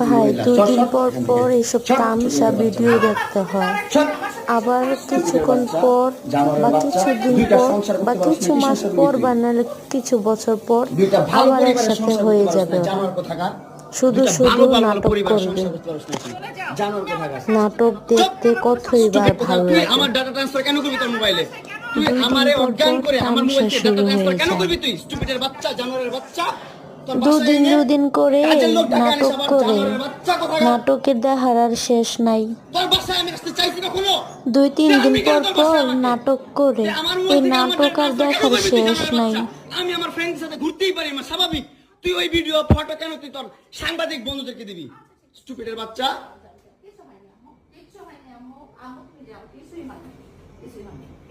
ভাই 2 দিন পর পর এইসব তামসা ভিডিও দেখতে হয়, আবার কিছুক্ষণ পর বা কিছুদিন পর বা কিছু মাস পর বা নাহলে কিছু বছর পর আবার একসাথে হয়ে যাবে। শুধু শুধু নাটক করবে। নাটক দেখতে কতই বার ভালো লাগে। আমার ডাটা ট্রান্সফার কেন করবি তোর মোবাইলে? তুই 2 দিন আমারে পর অজ্ঞান পর করে আমার তামসা মোবাইলে ডাটা শুরু ট্রান্সফার হয়ে কেন যায়। করবি তুই? স্টুপিডের বাচ্চা, জানোয়ারের বাচ্চা। তোর 2 বাসায় দিন এনে 2 দিন করে কাজের লোক টাকা আনিস, নাটক আবার করে। জানোয়ারের বাচ্চা কোথাকার। নাটকের দেখার আর শেষ নাই। তোর বাসায় আমি আসতে চাইছি কখনো? 2-3 দিন আমি কেন পর তোর পর বাসায় আমাকে? নাটক করে। তুই আমার এই মোবাইল থেকে আমার নাটক ডাটা আর ট্রান্সফার কেন দেখার করবি তুই, শেষ জানোয়ারের নাই। বাচ্চা? আমি আমার ফ্রেন্ডের সাথে ঘুরতেই পারি না, স্বাভাবিক। তুই ওই ভিডিও ফটো কেন তুই তোর সাংবাদিক বন্ধুদেরকে দিবি? স্টুপিডের বাচ্চা।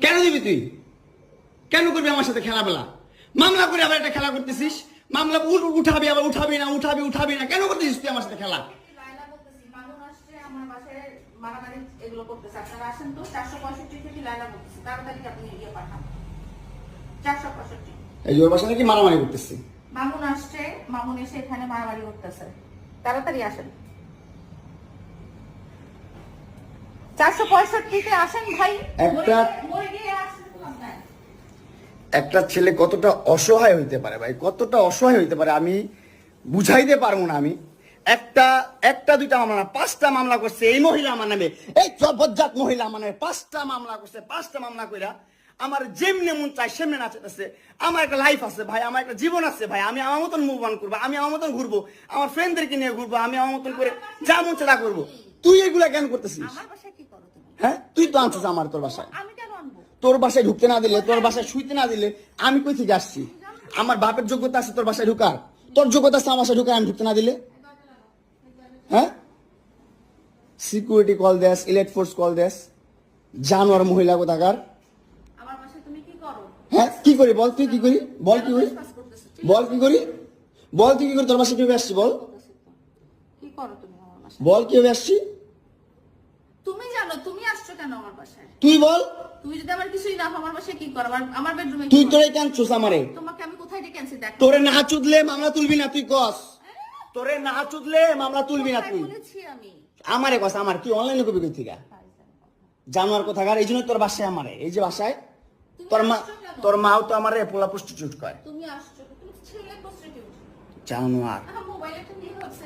কেন দিবি তুই? কেন করবি আমার সাথে খেলাবেলা? মামলা করে আবার একটা খেলা করতেছিস। মামলা উঠাবি, আবার উঠাবি না, কেন করতেছিস তুই আমার সাথে খেলা? এই যে ওর বাসা নাকি মারামারি করতেছি। মামুন আসছে, মামুন এসে এখানে মারামারি করতেছে। তাড়াতাড়ি আসেন, 465-তে আসেন ভাই। একটা ছেলে কতটা অসহায় হইতে পারে ভাই, কতটা অসহায় হইতে পারে আমি বুঝাইতে পারবো না। আমি একটা দুইটা মামলা না, 5টা মামলা করছে এই মহিলা আমার নামে। এই বজ্জাত মহিলা আমার নামে 5টা মামলা করছে। 5টা মামলা কইরা আমার যেমনে মন চাই সেমনে নাচতেছে। আমার একটা লাইফ আছে ভাই, আমার একটা জীবন আছে ভাই। আমি আমার মতন মুভ অন করবো, আমি আমার মতন ঘুরবো, আমার ফ্রেন্ডদেরকে নিয়ে ঘুরবো, আমি আমার মতন করে যা মন চাই তা করবো। তুই এগুলা কেন করতেছিস? আমার বাসায় কি করো তুমি? হ্যাঁ, তুই তো আনছিস আমার তোর বাসায়। আমি কেন আনবো? তোর বাসায় ঢুকতে না দিলে, তোর বাসায় শুইতে না দিলে আমি কই থেকে আসছি? আমার বাপের যোগ্যতা আছে তোর বাসায় ঢুকার? তোর যোগ্যতা আছে আমার বাসায় ঢুকার আমি ঢুকতে না দিলে? হ্যাঁ, সিকিউরিটি কল দেস, ইলেট ফোর্স কল দেস, জানোয়ার মহিলা কোথাকার। আমার বাসায় তুমি কি করো? হ্যাঁ, কি করি বল? তুই কি করি বল? কি করি বল? কি করি বল? তুই কি করি? তোর বাসায় কিভাবে আসছি বল? কি করো তুমি আমার বাসায়? বল কিভাবে আসছি? তুমি জানো তুমি আসছো কেন আমার বাসায়? তুই বল। তুমি যদি আমার কিছুই না আমার বাসায় কি করো? আমার বেডরুমে তুই তোরে কেন চুস আমারে? তোমাকে আমি কোথায় ডেকে আনছি দেখ। তোরে না চুদলে মামলা তুলবি না তুই কস? তোরে না চুদলে মামলা তুলবি না তুই? বলেছি আমি। আমারে কস, আমার কি অনলাইনে কবি কই থেকে জানোয়ার কোথাকার? এই জন্য তোর বাসায় আমারে, এই যে বাসায় তোর মাও তো আমারে পোলা প্রস্টিটিউট করে। তুমি আসছো, তুমি ছেলে প্রস্টিটিউট। জানোয়ার। মোবাইলে একটা নিয়ে হচ্ছে